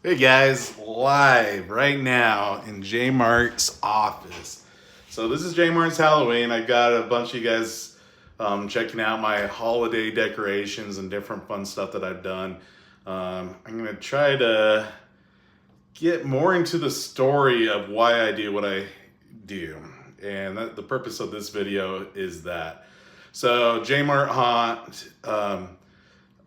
Hey guys, live right now in JMART's office. So this is JMART's Halloween. I got a bunch of you guys checking out my holiday decorations and different fun stuff that I've done. I'm gonna try to get more into the story of why I do what I do. And the purpose of this video is that. So JMART Haunt,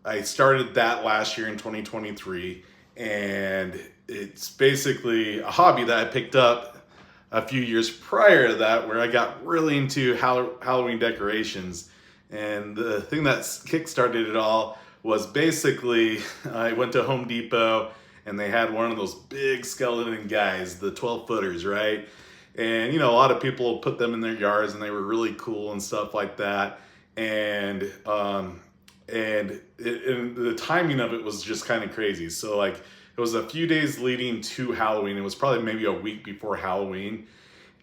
I started that last year in 2023, and it's basically a hobby that I picked up a few years prior to that, where I got really into Halloween decorations. And the thing that kickstarted it all was basically I went to Home Depot and they had one of those big skeleton guys, the 12 footers, right? And a lot of people put them in their yards and they were really cool and stuff like that. And the timing of it was just kind of crazy. So like it was a few days leading to Halloween. It was probably maybe a week before Halloween,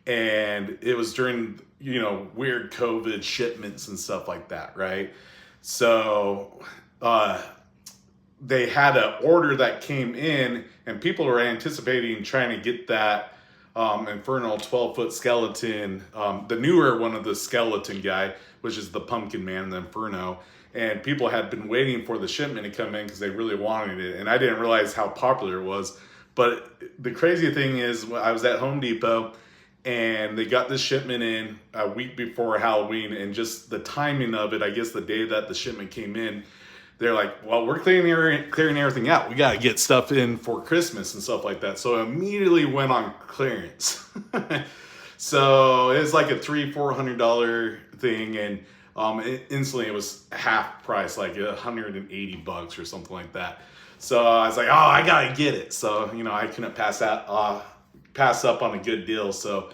and it was during weird COVID shipments and stuff like that, right? So they had an order that came in, and people were anticipating trying to get that infernal 12-foot skeleton, the newer one of the skeleton guy, which is the Pumpkin Man, the Inferno. And people had been waiting for the shipment to come in because they really wanted it. And I didn't realize how popular it was. But the crazy thing is, I was at Home Depot and they got this shipment in a week before Halloween. And just the timing of it, I guess the day that the shipment came in, they're like, well, we're clearing everything out. We got to get stuff in for Christmas and stuff like that. So it immediately went on clearance. So it's like a $300-400 thing. And instantly it was half price, like $180 or something like that. So I was like, oh, I gotta get it. So I couldn't pass up on a good deal. So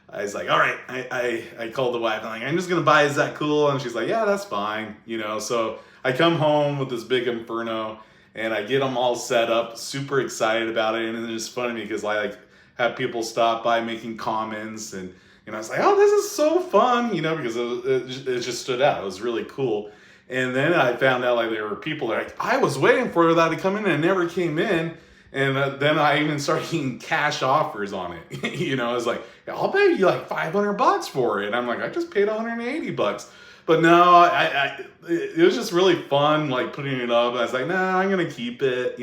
I was like, all right. I called the wife. I'm like, I'm just gonna buy. Is that cool? And she's like, yeah, that's fine. So I come home with this big Inferno and I get them all set up, super excited about it. And it's funny because I like have people stop by making comments, and I was like, oh, this is so fun, because it just stood out. It was really cool. And then I found out like there were people that I was waiting for that to come in and it never came in. And then I even started getting cash offers on it. I was like, I'll pay you like $500 for it. And I'm like, I just paid $180. But no, it was just really fun, like putting it up. I was like, nah, I'm going to keep it,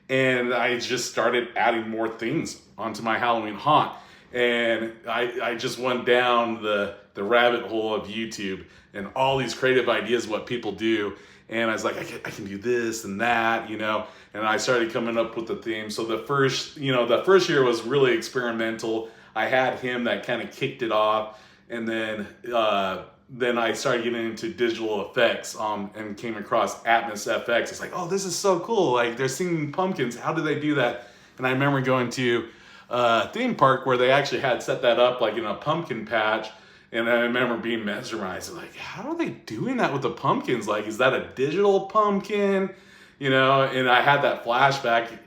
And I just started adding more things onto my Halloween haunt. And I just went down the rabbit hole of YouTube and all these creative ideas, what people do. And I was like, I can do this and that, and I started coming up with the theme. So the first year was really experimental. I had him that kind of kicked it off. And then I started getting into digital effects and came across Atmos FX. It's like, oh, this is so cool. Like they're singing pumpkins. How do they do that? And I remember going to theme park where they actually had set that up like in a pumpkin patch, and I remember being mesmerized, like, how are they doing that with the pumpkins? Like, is that a digital pumpkin? And I had that flashback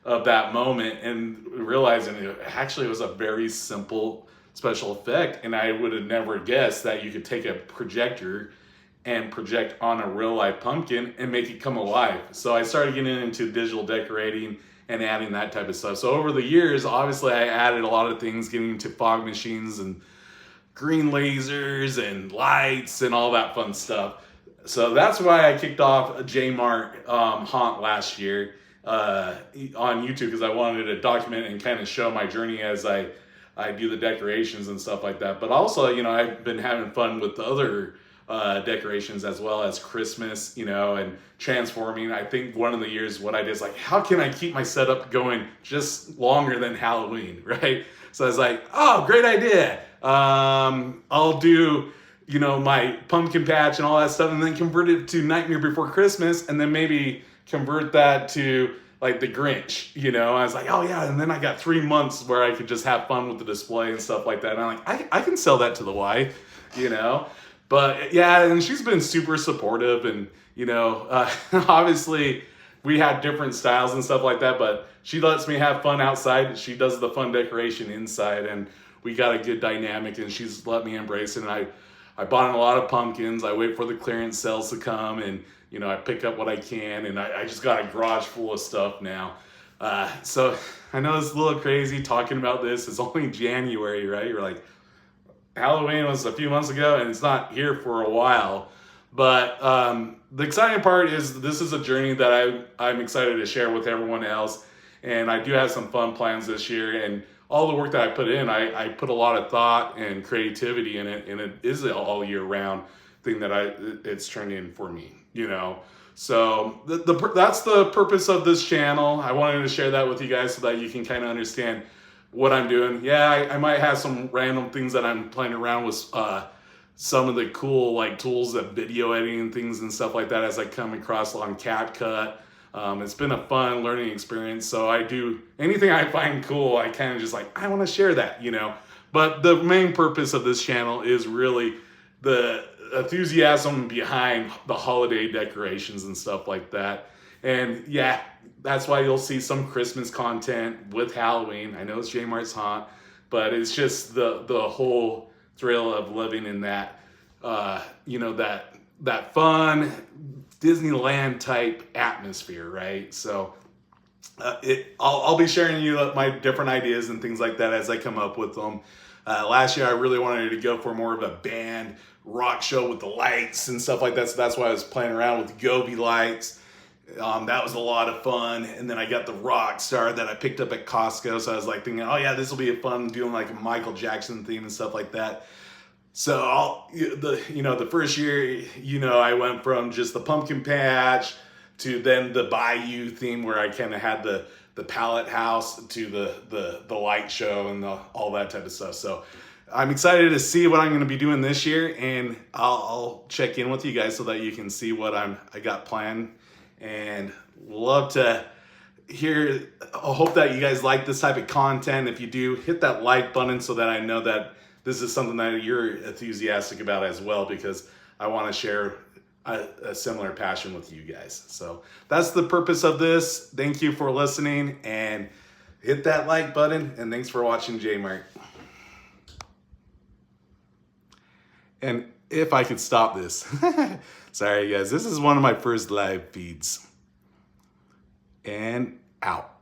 of that moment and realizing it actually was a very simple special effect, and I would have never guessed that you could take a projector and project on a real life pumpkin and make it come alive. So I started getting into digital decorating and adding that type of stuff. So over the years, obviously I added a lot of things, getting into fog machines and green lasers and lights and all that fun stuff. So that's why I kicked off a JMART haunt last year on YouTube, because I wanted to document and kind of show my journey as I do the decorations and stuff like that. But also, I've been having fun with the other decorations as well as Christmas, and transforming. I think one of the years what I did is like, how can I keep my setup going just longer than Halloween, right? So I was like, oh, great idea. I'll do, my pumpkin patch and all that stuff, and then convert it to Nightmare Before Christmas, and then maybe convert that to like the Grinch, I was like, oh yeah, and then I got 3 months where I could just have fun with the display and stuff like that. And I'm like, I can sell that to the wife, But yeah, and she's been super supportive, and obviously we had different styles and stuff like that, but she lets me have fun outside. She does the fun decoration inside, and we got a good dynamic, and she's let me embrace it. And I bought in a lot of pumpkins. I wait for the clearance sales to come, and I pick up what I can, and I just got a garage full of stuff now. So I know it's a little crazy talking about this. It's only January, right? You're like, Halloween was a few months ago and it's not here for a while. But the exciting part is this is a journey that I'm excited to share with everyone else. And I do have some fun plans this year. And all the work that I put in, I put a lot of thought and creativity in it. And it is an all year round thing that it's turned in for me, you know. So that's the purpose of this channel. I wanted to share that with you guys so that you can kind of understand what I'm doing. Yeah, I might have some random things that I'm playing around with, some of the cool like tools of video editing things and stuff like that as I come across on CapCut. It's been a fun learning experience. So I do anything I find cool, I kind of just like, I want to share that, you know. But the main purpose of this channel is really the enthusiasm behind the holiday decorations and stuff like that. And yeah, that's why you'll see some Christmas content with Halloween. I know it's JMART's haunt, but it's just the whole thrill of living in that, you know, that fun Disneyland type atmosphere, right? So I'll be sharing you my different ideas and things like that as I come up with them. Last year I really wanted to go for more of a band rock show with the lights and stuff like that, so that's why I was playing around with Govee lights. That was a lot of fun. And then I got the rock star that I picked up at Costco, so I was like thinking, oh yeah, this will be fun doing like a Michael Jackson theme and stuff like that. So the first year, you know, I went from just the pumpkin patch to then the Bayou theme where I kind of had the pallet house to the light show and all that type of stuff. So I'm excited to see what I'm going to be doing this year, and I'll check in with you guys so that you can see what I got planned. And love to hear. I hope that you guys like this type of content. If you do, hit that like button so that I know that this is something that you're enthusiastic about as well, because I want to share a similar passion with you guys. So that's the purpose of this. Thank you for listening, and hit that like button, and thanks for watching JMART. And if I could stop this, sorry guys, this is one of my first live feeds. And out.